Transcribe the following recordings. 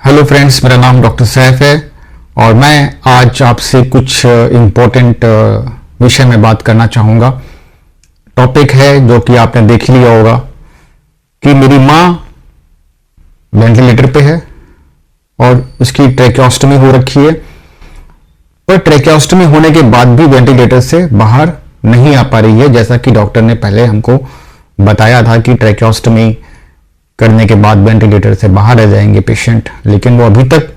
Hello friends, मेरा नाम doctor Saif है और मैं आज आपसे कुछ इम्पोर्टेंट विषय में बात करना चाहूँगा। टॉपिक है जो कि आपने देख लिया होगा कि मेरी माँ वेंटिलेटर पे है और उसकी ट्रैकियोस्टमी हो रखी है, पर ट्रैकियोस्टमी होने के बाद भी वेंटिलेटर से बाहर नहीं आ पा रही है। जैसा कि डॉक्टर ने पहले हमको बताया था कि ट्रैकियोस्टमी करने के बाद वेंटिलेटर से बाहर रह जाएंगे पेशेंट, लेकिन वो अभी तक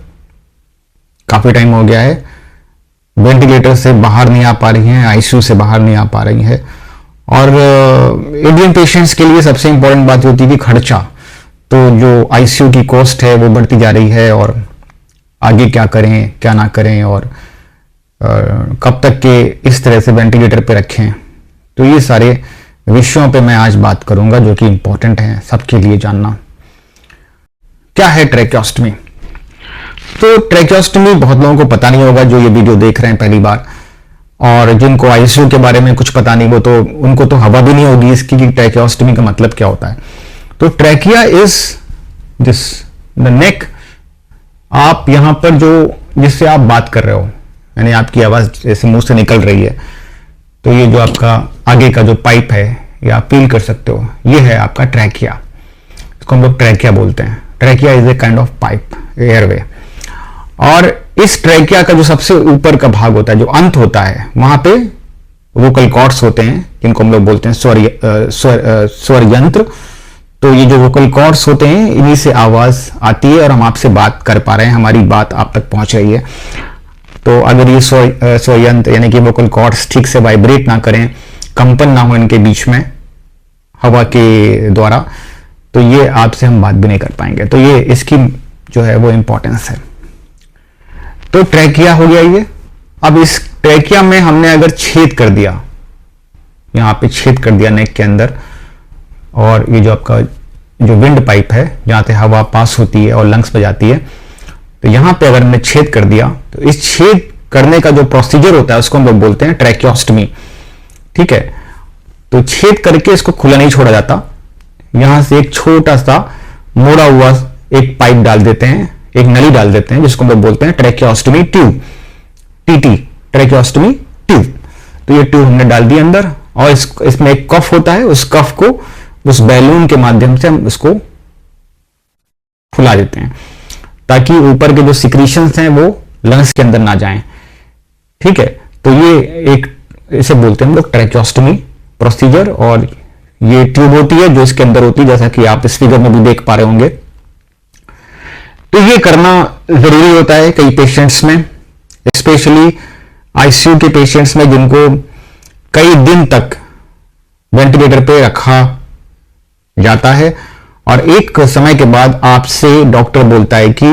काफी टाइम हो गया है वेंटिलेटर से बाहर नहीं आ पा रही हैं, आईसीयू से बाहर नहीं आ पा रही है। और इंडियन पेशेंट्स के लिए सबसे इंपॉर्टेंट बात होती है कि खर्चा, तो जो आईसीयू की कॉस्ट है वो बढ़ती जा रही है और आगे क्या करें क्या ना करें और कब तक के इस तरह से वेंटिलेटर पे रखें। तो ये सारे विषयों पे मैं आज बात करूंगा जो कि इंपॉर्टेंट है सबके लिए जानना। क्या है ट्रैकियोस्टमी? तो ट्रैकियोस्टमी बहुत लोगों को पता नहीं होगा जो ये वीडियो देख रहे हैं पहली बार, और जिनको आईसीयू के बारे में कुछ पता नहीं, वो तो उनको तो हवा भी नहीं होगी इसकी कि ट्रैकियोस्टमी का मतलब क्या होता है। तो trachea is this the neck, आप यहां पर जो जिससे आप बात कर रहे हो, यानी आपकी आवाज जैसे मुंह से निकल रही है, तो ये जो आपका आगे का जो पाइप है ये आप फील कर सकते हो, ये है आपका ट्रैकिया। इसको हम लोग ट्रैकिया बोलते हैं। Trachea is a kind of pipe, airway. और इस ट्रैकिया का जो सबसे ऊपर का भाग होता है, जो अंत होता है, वहां पे वोकल कॉर्ड्स होते हैं जिनको हम लोग बोलते हैं स्वर यंत्र। तो ये जो वोकल कॉर्ड्स होते हैं, इन्हीं से आवाज आती है और हम आपसे बात कर पा रहे हैं, हमारी बात आप तक पहुंच रही है। तो अगर ये स्वयंत्र यानी कि वोकल कॉर्ड्स ठीक से वाइब्रेट ना करें, कंपन ना हो इनके बीच में हवा के द्वारा, तो ये आपसे हम बात भी नहीं कर पाएंगे। तो ये इसकी जो है वो इंपॉर्टेंस है। तो ट्रैकिया हो गया ये। अब इस ट्रैकिया में हमने अगर छेद कर दिया, यहां पे छेद कर दिया नेक के अंदर, और ये जो आपका जो विंड पाइप है जहां से हवा पास होती है और लंग्स पे जाती है, तो यहां पे अगर हमने छेद कर दिया, तो इस छेद करने का जो प्रोसीजर होता है उसको हम लोग बोलते हैं ट्रैकियोस्टमी। ठीक है, तो छेद करके इसको खुला नहीं छोड़ा जाता। यहां से एक छोटा सा मोड़ा हुआ एक पाइप डाल देते हैं, एक नली डाल देते हैं, जिसको हम लोग बोलते हैं ट्रैकियोस्टमी ट्यूब, टीटी, ट्रैकियोस्टमी ट्यूब। तो ये ट्यूब हमने डाल दी अंदर, और इसमें एक कफ होता है, उस कफ को उस बैलून के माध्यम से हम इसको फुला देते हैं ताकि ऊपर के जो सिक्रीशंस हैं वो लंग्स के अंदर ना जाएं। ठीक है, तो ये एक इसे बोलते हैं हम लोग ट्रैकियोस्टमी प्रोसीजर। और ये ट्यूब होती है जो इसके अंदर होती है, जैसा कि आप इस फिगर में भी देख पा रहे होंगे। तो ये करना जरूरी होता है कई पेशेंट्स में, स्पेशली आईसीयू के पेशेंट्स में जिनको कई दिन तक वेंटिलेटर पे रखा जाता है, और एक समय के बाद आपसे डॉक्टर बोलता है कि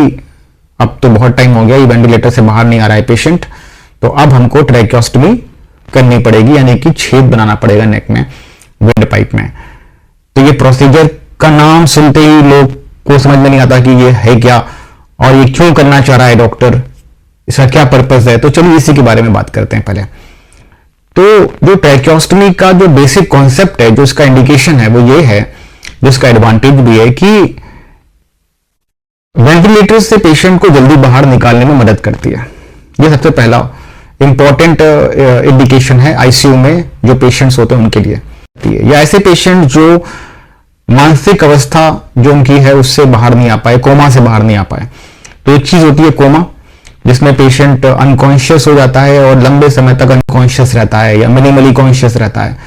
अब तो बहुत टाइम हो गया, ये वेंटिलेटर से बाहर नहीं आ रहा है पेशेंट, तो अब हमको ट्रैकियोस्टमी करनी पड़ेगी, यानी कि छेद बनाना पड़ेगा नेक में, विंड पाइप में। तो ये प्रोसीजर का नाम सुनते ही लोग को समझ में नहीं आता कि ये है क्या और ये क्यों करना चाह रहा है डॉक्टर, इसका क्या पर्पस है। तो चलिए इसी के बारे में बात करते हैं पहले। तो जो ट्रैकियोस्टमी का जो बेसिक कॉन्सेप्ट है, जो इसका इंडिकेशन है, वो ये है, जिसका एडवांटेज भी है कि वेंटिलेटर से पेशेंट को जल्दी बाहर निकालने में मदद करती है। यह सबसे पहला इंपॉर्टेंट इंडिकेशन है आईसीयू में जो पेशेंट्स होते हैं उनके लिए। या ऐसे पेशेंट जो मानसिक अवस्था जो उनकी है उससे बाहर नहीं आ पाए, कोमा से बाहर नहीं आ पाए। तो एक चीज होती है कोमा, जिसमें पेशेंट अनकॉन्शियस हो जाता है और लंबे समय तक अनकॉन्शियस रहता है या मिनिमली कॉन्शियस रहता है,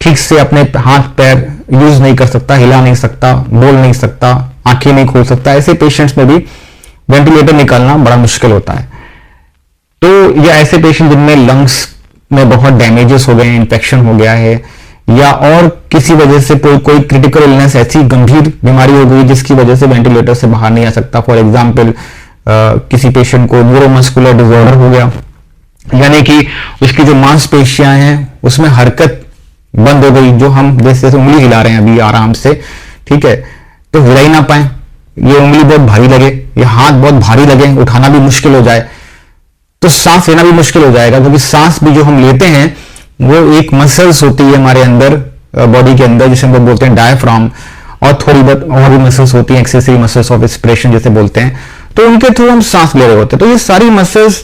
ठीक से अपने हाथ पैर यूज नहीं कर सकता, हिला नहीं सकता, बोल नहीं सकता, आंखें नहीं खोल सकता। ऐसे पेशेंट्स में भी वेंटिलेटर निकालना बड़ा मुश्किल होता है। तो ये ऐसे पेशेंट जिनमें लंग्स में बहुत डैमेजेस हो गए हैं, इन्फेक्शन हो गया है, या और किसी वजह से कोई क्रिटिकल इलनेस, ऐसी गंभीर बीमारी हो गई जिसकी वजह से वेंटिलेटर से बाहर नहीं आ सकता। फॉर एग्जाम्पल किसी पेशेंट को न्यूरोमस्कुलर डिसऑर्डर हो गया, यानी कि उसकी जो मांसपेशियां हैं उसमें हरकत बंद हो गई, जो हम जैसे उंगली हिला रहे हैं अभी आराम से, ठीक है, तो हिला ही ना पाए, ये उंगली बहुत भारी लगे, ये हाथ बहुत भारी लगे, उठाना भी मुश्किल हो जाए, तो सांस लेना भी मुश्किल हो जाएगा। क्योंकि सांस भी जो हम लेते हैं वो एक मसल्स होती है हमारे अंदर, बॉडी के अंदर, जिसे हम लोग बोलते हैं डायफ्राम, और थोड़ी बहुत और भी मसल्स होती हैं, एक्सेसरी मसल्स ऑफ इंस्पिरेशन जैसे बोलते हैं, तो उनके थ्रू हम सांस ले रहे होते हैं। तो ये सारी मसल्स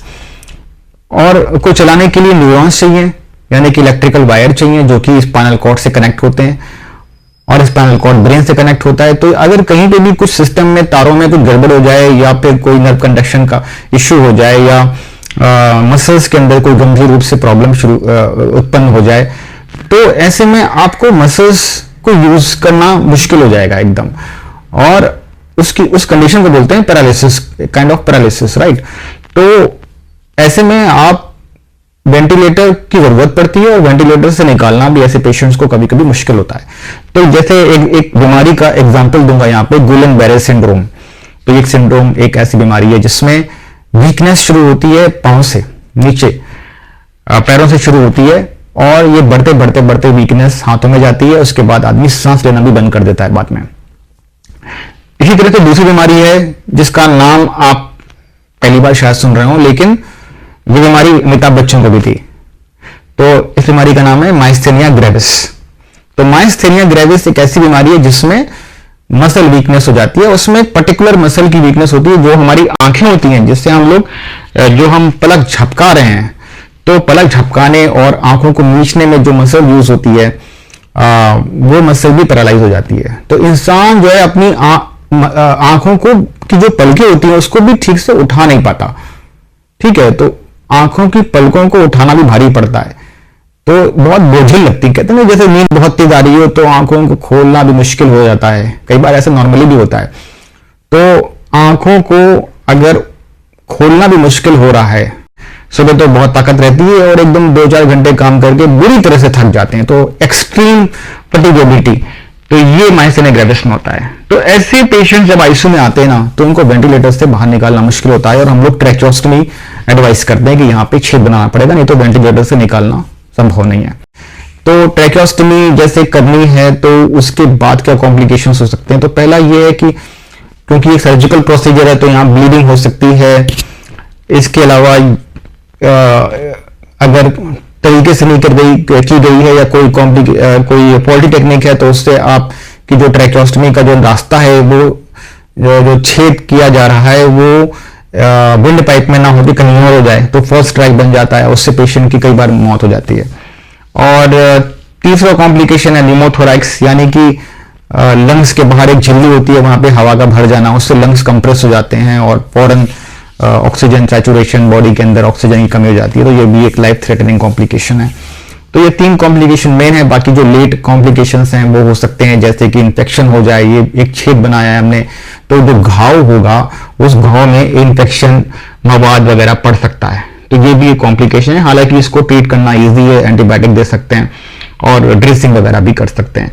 और को चलाने के लिए न्यूरॉन्स चाहिए, यानी कि इलेक्ट्रिकल वायर चाहिए जो कि स्पाइनल कॉर्ड से कनेक्ट होते हैं, और स्पाइनल कॉर्ड ब्रेन से कनेक्ट होता है। तो अगर कहीं पे भी कुछ सिस्टम में तारों में कुछ गड़बड़ हो जाए, या फिर कोई नर्व कंडक्शन का इश्यू हो जाए, या मसल्स के अंदर कोई गंभीर रूप से प्रॉब्लम उत्पन्न हो जाए, तो ऐसे में आपको मसल्स को यूज करना मुश्किल हो जाएगा एकदम, और उस कंडीशन को बोलते हैं paralysis, kind of paralysis, right. तो ऐसे में आप वेंटिलेटर की जरूरत पड़ती है, और वेंटिलेटर से निकालना भी ऐसे पेशेंट्स को कभी कभी मुश्किल होता है। तो जैसे एक बीमारी का एग्जांपल दूंगा यहाँ पे, गुलन-बेरे सिंड्रोम। तो एक सिंड्रोम एक ऐसी बीमारी है जिसमें वीकनेस शुरू होती है पांव से नीचे, पैरों से शुरू होती है, और ये बढ़ते बढ़ते बढ़ते वीकनेस हाथों में जाती है। उसके बाद आदमी सांस लेना भी बंद कर देता है बाद में। इसी तरह से दूसरी बीमारी है जिसका नाम आप पहली बार शायद सुन रहे हो, लेकिन ये बीमारी अमिताभ बच्चन को भी थी। तो इस बीमारी का नाम है माइस्थेनिया ग्रेविस। तो माइस्थेनिया ग्रेविस एक ऐसी बीमारी है जिसमें मसल वीकनेस हो जाती है। उसमें पर्टिकुलर मसल की वीकनेस होती है, जो हमारी आंखें होती हैं, जिससे हम लोग जो हम पलक झपका रहे हैं, तो पलक झपकाने और आंखों को मीचने में जो मसल यूज होती है, वो मसल भी पैरालाइज हो जाती है। तो इंसान जो है अपनी आंखों को की जो पलकें होती हैं उसको भी ठीक से उठा नहीं पाता, ठीक है। तो आंखों की पलकों को उठाना भी भारी पड़ता है, तो बहुत बोझिल लगती है। कहते हैं जैसे नींद बहुत तेज आ रही हो तो आंखों को खोलना भी मुश्किल हो जाता है, कई बार ऐसा नॉर्मली भी होता है। तो आंखों को अगर खोलना भी मुश्किल हो रहा है, सुबह तो बहुत ताकत रहती है और एकदम 2-4 घंटे काम करके बुरी तरह से थक जाते हैं, तो एक्सट्रीम फटीगेबिलिटी, तो ये माइस्थेनिया ग्रेविस में होता है। तो ऐसे पेशेंट जब आईसीयू में आते हैं ना, तो उनको वेंटिलेटर से बाहर निकालना मुश्किल होता है, और हम लोग ट्रैकियोस्टमी एडवाइस करते हैं कि यहाँ पे छेद बनाना पड़ेगा, नहीं तो वेंटिलेटर से निकालना संभव नहीं है। तो ट्रैकियोस्टमी जैसे करनी है तो उसके बाद क्या कॉम्प्लिकेशंस हो सकते हैं? तो पहला ये है कि क्योंकि एक सर्जिकल प्रोसीजर है तो यहाँ ब्लीडिंग हो सकती है। इसके अलावा अगर तरीके से नहीं की गई है या कोई फॉल्टी टेक्निक है, तो उससे आपकी जो ट्रैकियोस्टमी का जो रास्ता है, वो जो छेद किया जा रहा है वो विंड पाइप में ना होकर कहीं और हो जाए, तो फर्स्ट स्ट्राइक बन जाता है, उससे पेशेंट की कई बार मौत हो जाती है। और तीसरा कॉम्प्लिकेशन है निमोथोरैक्स, यानी कि लंग्स के बाहर एक झिल्ली होती है, वहां पे हवा का भर जाना, उससे लंग्स कंप्रेस हो जाते हैं और फौरन ऑक्सीजन सैचुरेशन बॉडी के अंदर ऑक्सीजन की कमी हो जाती है। तो ये भी एक लाइफ थ्रेटनिंग कॉम्प्लिकेशन है। तो ये 3 कॉम्प्लिकेशन मेन है। बाकी जो लेट कॉम्प्लिकेशंस हैं वो हो सकते हैं, जैसे कि इन्फेक्शन हो जाए, ये एक छेद बनाया है हमने, तो जो घाव होगा उस घाव में इन्फेक्शन मवाद वगैरह पड़ सकता है, तो ये भी एक कॉम्प्लिकेशन है। हालांकि इसको ट्रीट करना ईजी है, एंटीबायोटिक दे सकते हैं और ड्रेसिंग वगैरह भी कर सकते हैं।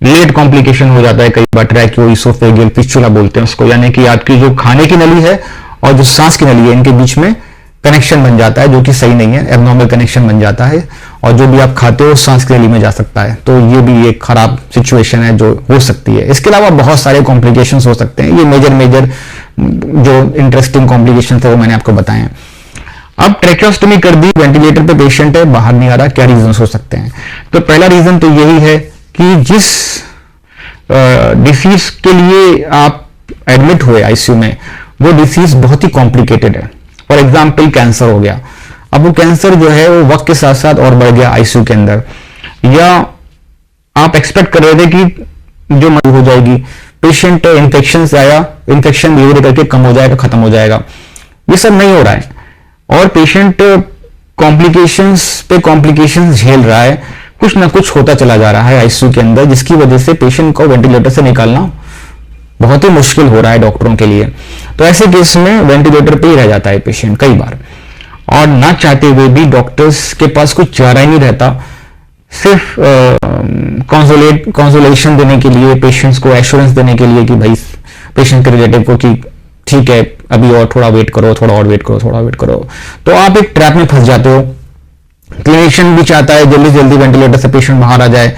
लेट कॉम्प्लिकेशन हो जाता है कई बार ट्रैकियोइसोफेजियल फिस्टुला बोलते हैं उसको, यानी कि आपकी जो खाने की नली है और जो सांस की नली है, इनके बीच में कनेक्शन बन जाता है, जो कि सही नहीं है, एबनॉर्मल कनेक्शन बन जाता है, और जो भी आप खाते हो सांस की नली में जा सकता है। तो ये भी एक खराब सिचुएशन है जो हो सकती है। इसके अलावा बहुत सारे कॉम्प्लिकेशंस हो सकते हैं। ये मेजर जो इंटरेस्टिंग कॉम्प्लिकेशंस है वो मैंने आपको बताए हैं। अब ट्रैकियोस्टमी कर दी, वेंटिलेटर पे पेशेंट है, बाहर नहीं आ रहा, क्या रीजन हो सकते हैं? तो पहला रीजन तो यही है कि जिस डिसीज के लिए आप एडमिट हुए आईसीयू में, वो डिसीज बहुत ही कॉम्प्लिकेटेड है। फॉर एग्जाम्पल कैंसर हो गया, अब वो कैंसर जो है वो वक्त के साथ साथ और बढ़ गया आईसीयू के अंदर, या आप एक्सपेक्ट कर रहे थे कि जो मरीज हो जाएगी, पेशेंट इन्फेक्शन से आया, इन्फेक्शन धीरे धीरे करके कम हो जाएगा, खत्म हो जाएगा, ये सब नहीं हो रहा है, और पेशेंट कॉम्प्लिकेशंस पे कॉम्प्लिकेशंस झेल रहा है, कुछ ना कुछ होता चला जा रहा है आईसीयू के अंदर, जिसकी वजह से पेशेंट को वेंटिलेटर से निकालना बहुत ही मुश्किल हो रहा है डॉक्टरों के लिए। तो ऐसे केस में वेंटिलेटर पे ही रह जाता है पेशेंट कई बार, और ना चाहते हुए भी डॉक्टर्स के पास कुछ चारा ही नहीं रहता, सिर्फ कंसोलेशन देने के लिए, पेशेंट्स को एश्योरेंस देने के लिए कि भाई पेशेंट के रिलेटिव को कि ठीक है अभी और थोड़ा वेट करो, थोड़ा और वेट करो, थोड़ा वेट करो, तो आप एक ट्रैप में फंस जाते हो। क्लिनिशियन भी चाहता है जल्दी जल्दी वेंटिलेटर से पेशेंट बाहर आ जाए,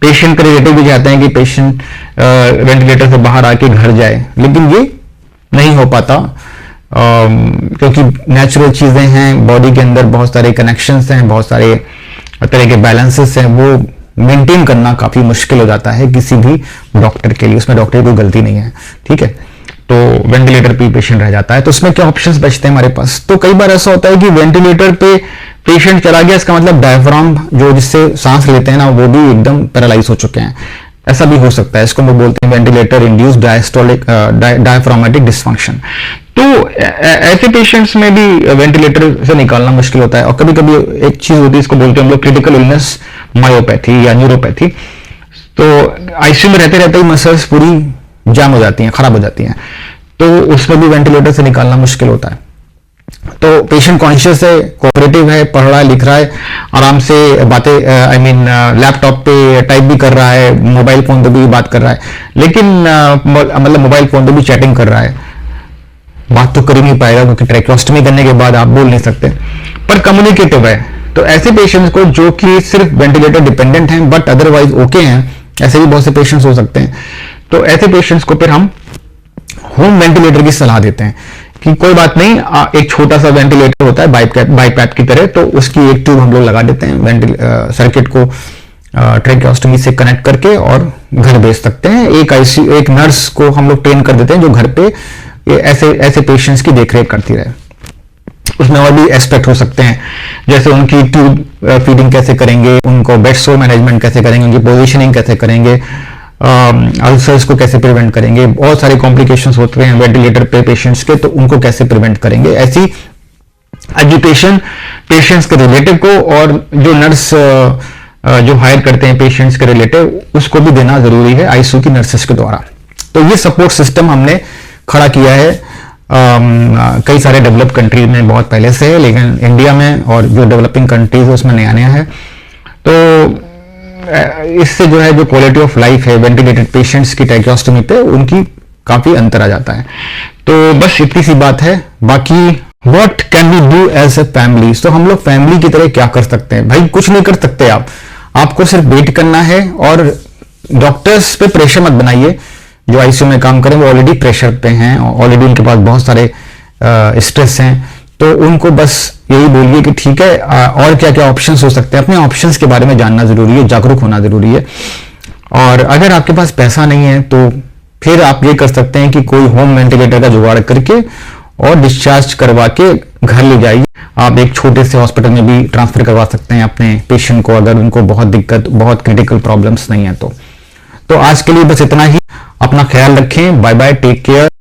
पेशेंट के रिलेटिव भी चाहते हैं कि पेशेंट वेंटिलेटर से बाहर आके घर जाए, लेकिन ये नहीं हो पाता, क्योंकि नेचुरल चीजें हैं, बॉडी के अंदर बहुत सारे कनेक्शंस हैं, बहुत सारे तरह के बैलेंसेस हैं, वो मेंटेन करना काफी मुश्किल हो जाता है किसी भी डॉक्टर के लिए, उसमें डॉक्टर की कोई गलती नहीं है, ठीक है। तो वेंटिलेटर पे पेशेंट रह जाता है, तो उसमें क्या ऑप्शंस बचते हैं हमारे पास। तो कई बार ऐसा होता है कि वेंटिलेटर पे पेशेंट चला गया, इसका मतलब डायफ्राम जो जिससे सांस लेते हैं ना, वो भी एकदम पैरालाइज हो चुके हैं, ऐसा भी हो सकता है। इसको हम बोलते हैं ventilator induced diastolic diaphragmatic dysfunction. तो ऐसे पेशेंट्स में भी वेंटिलेटर से निकालना मुश्किल होता है। और कभी कभी एक चीज होती है, इसको बोलते हैं हम लोग क्रिटिकल इलनेस मायोपैथी या न्यूरोपैथी। तो आईसीयू में रहते रहते ही मसल्स पूरी जाम हो जाती हैं, खराब हो जाती हैं, तो उसमें भी वेंटिलेटर से निकालना मुश्किल होता है। तो पेशेंट कॉन्शियस है, कोऑपरेटिव है, पढ़ रहा है, लिख रहा है, आराम से बातें लैपटॉप पे टाइप भी कर रहा है, मोबाइल फोन पे भी बात कर रहा है, लेकिन मतलब मोबाइल फोन पे भी चैटिंग कर रहा है, बात तो कर ही नहीं पाएगा क्योंकि ट्रैकियोस्टमी करने के बाद आप बोल नहीं सकते, पर कम्युनिकेटिव है। तो ऐसे पेशेंट्स को जो कि सिर्फ वेंटिलेटर डिपेंडेंट हैं बट अदरवाइज ओके हैं, ऐसे भी बहुत से पेशेंट्स हो सकते हैं। तो ऐसे पेशेंट्स को फिर हम होम वेंटिलेटर की सलाह देते हैं कि कोई बात नहीं, एक छोटा सा वेंटिलेटर होता है बाइपैप की तरह, तो उसकी एक ट्यूब हम लोग लगा देते हैं, सर्किट को ट्रैकियोस्टमी से कनेक्ट करके और घर भेज सकते हैं। एक नर्स को हम लोग ट्रेन कर देते हैं जो घर पे ऐसे पेशेंट्स की देखरेख करती रहे। उसमें और भी एस्पेक्ट हो सकते हैं, जैसे उनकी ट्यूब फीडिंग कैसे करेंगे, उनको बेड सोर मैनेजमेंट कैसे करेंगे, उनकी पोजीशनिंग कैसे करेंगे, अल्सर्स को कैसे प्रिवेंट करेंगे, बहुत सारे कॉम्प्लिकेशंस होते हैं वेंटिलेटर पे पेशेंट्स के, तो उनको कैसे प्रिवेंट करेंगे। ऐसी एजुकेशन पेशेंट्स के रिलेटिव को और जो नर्स जो हायर करते हैं पेशेंट्स के रिलेटिव, उसको भी देना जरूरी है आईसीयू की नर्सेस के द्वारा। तो ये सपोर्ट सिस्टम हमने खड़ा किया है कई सारे डेवलप कंट्रीज में बहुत पहले से है, लेकिन इंडिया में और जो डेवलपिंग कंट्रीज है उसमें नया नया है। तो इससे जो है जो क्वालिटी ऑफ लाइफ है वेंटिलेटेड पेशेंट्स की ट्रैकियोस्टमी पे, उनकी काफी अंतर आ जाता है। तो बस इतनी सी बात है। बाकी what can we do as a family, तो हम लोग फैमिली की तरह क्या कर सकते हैं? भाई कुछ नहीं कर सकते आपको सिर्फ वेट करना है, और डॉक्टर्स पे प्रेशर मत बनाइए। जो आईसीयू में काम करें वो ऑलरेडी प्रेशर पे हैं, ऑलरेडी उनके पास बहुत सारे स्ट्रेस हैं, तो उनको बस यही बोलिए कि ठीक है, और क्या क्या ऑप्शंस हो सकते हैं, अपने ऑप्शंस के बारे में जानना जरूरी है, जागरूक होना जरूरी है। और अगर आपके पास पैसा नहीं है तो फिर आप ये कर सकते हैं कि कोई होम वेंटिलेटर का जुगाड़ करके और डिस्चार्ज करवा के घर ले जाइए। आप एक छोटे से हॉस्पिटल में भी ट्रांसफर करवा सकते हैं अपने पेशेंट को, अगर उनको बहुत दिक्कत, बहुत क्रिटिकल प्रॉब्लम्स नहीं है तो आज के लिए बस इतना ही। अपना ख्याल रखें। Bye bye, take care.